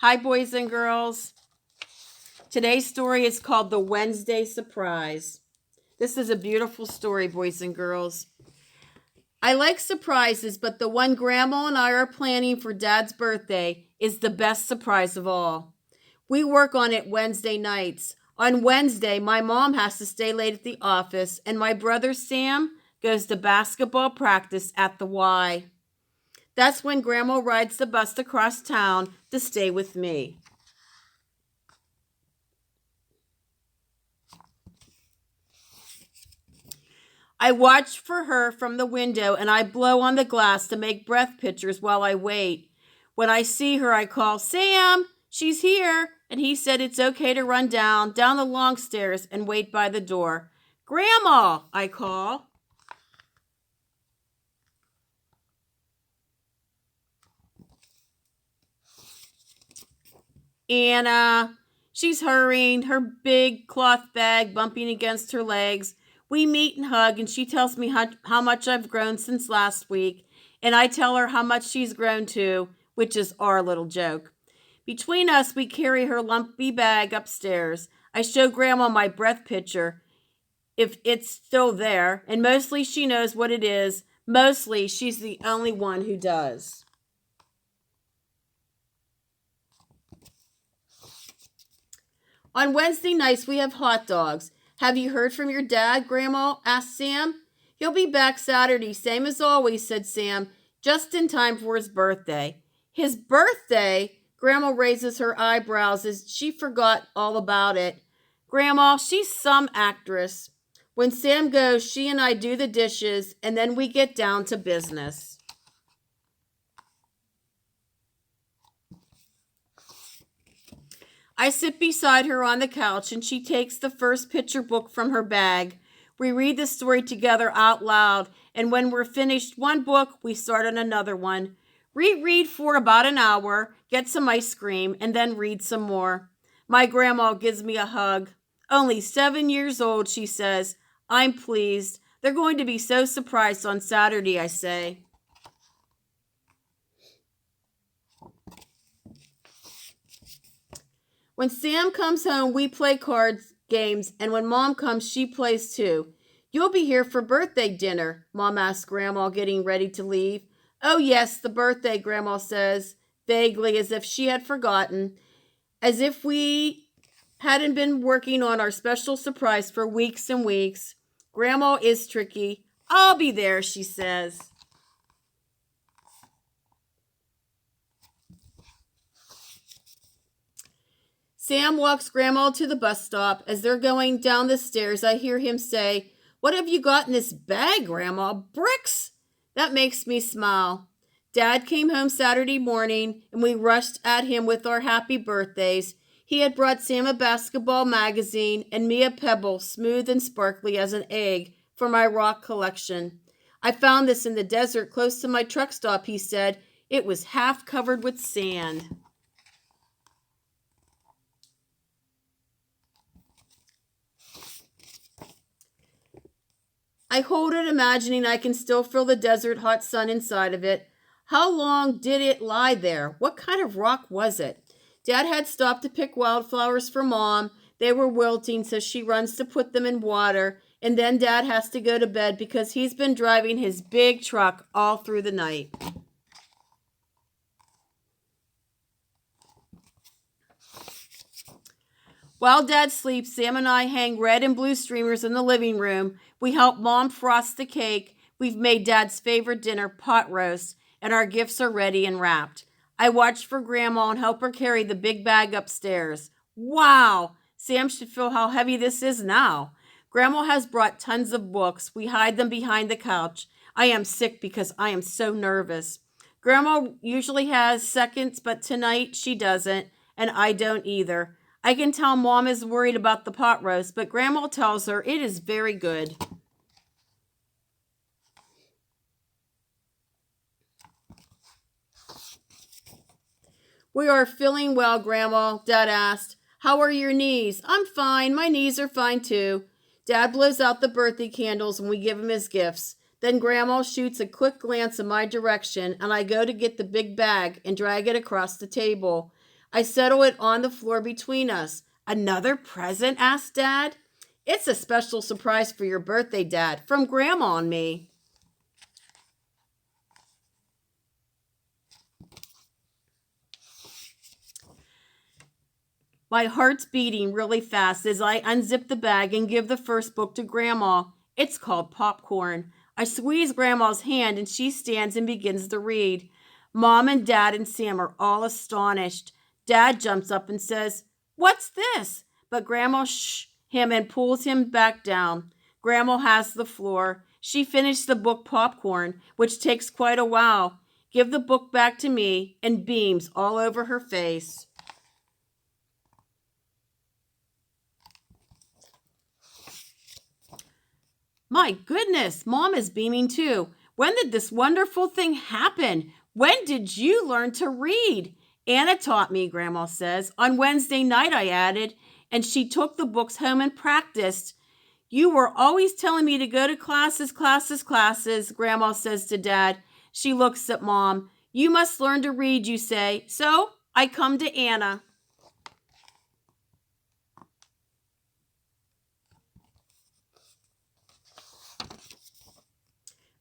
Hi, boys and girls. Today's story is called The Wednesday Surprise. This is a beautiful story, boys and girls. I like surprises, but the one Grandma and I are planning for Dad's birthday is the best surprise of all. We work on it Wednesday nights. On Wednesday, my mom has to stay late at the office, and my brother Sam goes to basketball practice at the Y. That's when Grandma rides the bus across town to stay with me. I watch for her from the window and I blow on the glass to make breath pictures while I wait. When I see her, I call, Sam, she's here. And he said it's okay to run down the long stairs and wait by the door. Grandma, I call. Anna, she's hurrying, her big cloth bag bumping against her legs. We meet and hug, and she tells me how much I've grown since last week, and I tell her how much she's grown too, which is our little joke. Between us, we carry her lumpy bag upstairs. I show Grandma my breath picture, if it's still there, and mostly she knows what it is. Mostly she's the only one who does. On Wednesday nights, we have hot dogs. Have you heard from your dad, Grandma? Asked Sam. He'll be back Saturday, same as always, said Sam, just in time for his birthday. His birthday? Grandma raises her eyebrows as she forgot all about it. Grandma, she's some actress. When Sam goes, she and I do the dishes, and then we get down to business. I sit beside her on the couch and she takes the first picture book from her bag. We read the story together out loud, and when we're finished one book, we start on another one. Reread for about an hour, get some ice cream, and then read some more. My grandma gives me a hug. Only 7 years old, she says. I'm pleased. They're going to be so surprised on Saturday, I say. When Sam comes home, we play cards games, and when Mom comes, she plays too. You'll be here for birthday dinner, Mom asks Grandma, getting ready to leave. Oh, yes, the birthday, Grandma says, vaguely, as if she had forgotten, as if we hadn't been working on our special surprise for weeks and weeks. Grandma is tricky. I'll be there, she says. Sam walks Grandma to the bus stop. As they're going down the stairs, I hear him say, What have you got in this bag, Grandma? Bricks? That makes me smile. Dad came home Saturday morning, and we rushed at him with our happy birthdays. He had brought Sam a basketball magazine and me a pebble, smooth and sparkly as an egg, for my rock collection. I found this in the desert close to my truck stop, he said. It was half covered with sand. I hold it, imagining I can still feel the desert hot sun inside of it. How long did it lie there? What kind of rock was it? Dad had stopped to pick wildflowers for Mom. They were wilting, so she runs to put them in water. And then Dad has to go to bed because he's been driving his big truck all through the night. While Dad sleeps, Sam and I hang red and blue streamers in the living room. We help Mom frost the cake. We've made Dad's favorite dinner, pot roast, and our gifts are ready and wrapped. I watch for Grandma and help her carry the big bag upstairs. Wow! Sam should feel how heavy this is now. Grandma has brought tons of books. We hide them behind the couch. I am sick because I am so nervous. Grandma usually has seconds, but tonight she doesn't, and I don't either. I can tell Mom is worried about the pot roast, but Grandma tells her it is very good. We are feeling well, Grandma, Dad asked. How are your knees? I'm fine. My knees are fine too. Dad blows out the birthday candles and we give him his gifts. Then Grandma shoots a quick glance in my direction and I go to get the big bag and drag it across the table. I settle it on the floor between us. Another present? Asked Dad. It's a special surprise for your birthday, Dad, from Grandma and me. My heart's beating really fast as I unzip the bag and give the first book to Grandma. It's called Popcorn. I squeeze Grandma's hand and she stands and begins to read. Mom and Dad and Sam are all astonished. Dad jumps up and says, "What's this?" But Grandma him and pulls him back down. Grandma has the floor. She finished the book Popcorn, which takes quite a while. Give the book back to me and beams all over her face. My goodness, Mom is beaming too. When did this wonderful thing happen? When did you learn to read? Anna taught me, Grandma says. On Wednesday night, I added, and she took the books home and practiced. You were always telling me to go to classes, Grandma says to Dad. She looks at Mom. You must learn to read, you say. So I come to Anna.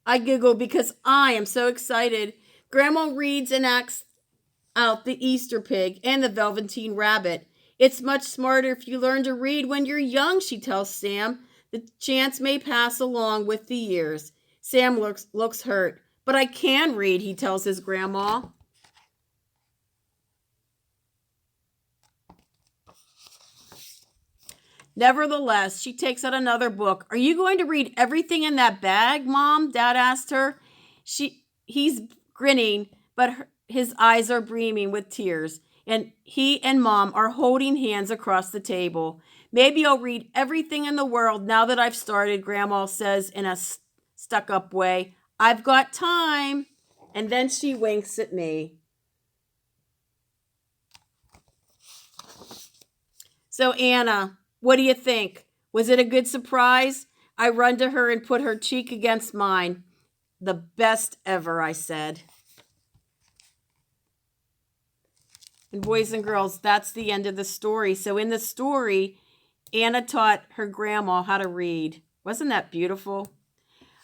I giggle because I am so excited. Grandma reads and acts out the Easter pig and the Velveteen rabbit. It's much smarter if you learn to read when you're young, she tells Sam. The chance may pass along with the years. Sam looks hurt. But I can read, he tells his grandma. Nevertheless, she takes out another book. Are you going to read everything in that bag, Mom? Dad asked her. He's grinning, but his eyes are brimming with tears. And he and Mom are holding hands across the table. Maybe I'll read everything in the world now that I've started, Grandma says in a stuck-up way. I've got time. And then she winks at me. So, Anna, what do you think? Was it a good surprise? I run to her and put her cheek against mine. The best ever, I said. And boys and girls, that's the end of the story. So in the story, Anna taught her grandma how to read. Wasn't that beautiful?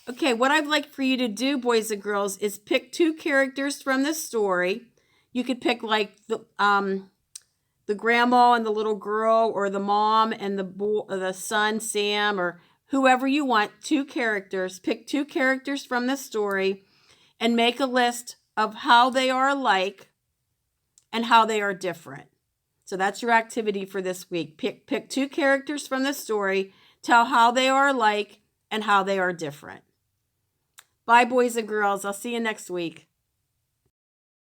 Okay, what I'd like for you to do, boys and girls, is pick two characters from the story. You could pick like the grandma and the little girl, or the mom and the son, Sam, or whoever you want. Two characters. Pick two characters from the story and make a list of how they are alike and how they are different. So that's your activity for this week. Pick two characters from the story, tell how they are alike and how they are different. Bye, boys and girls. I'll see you next week.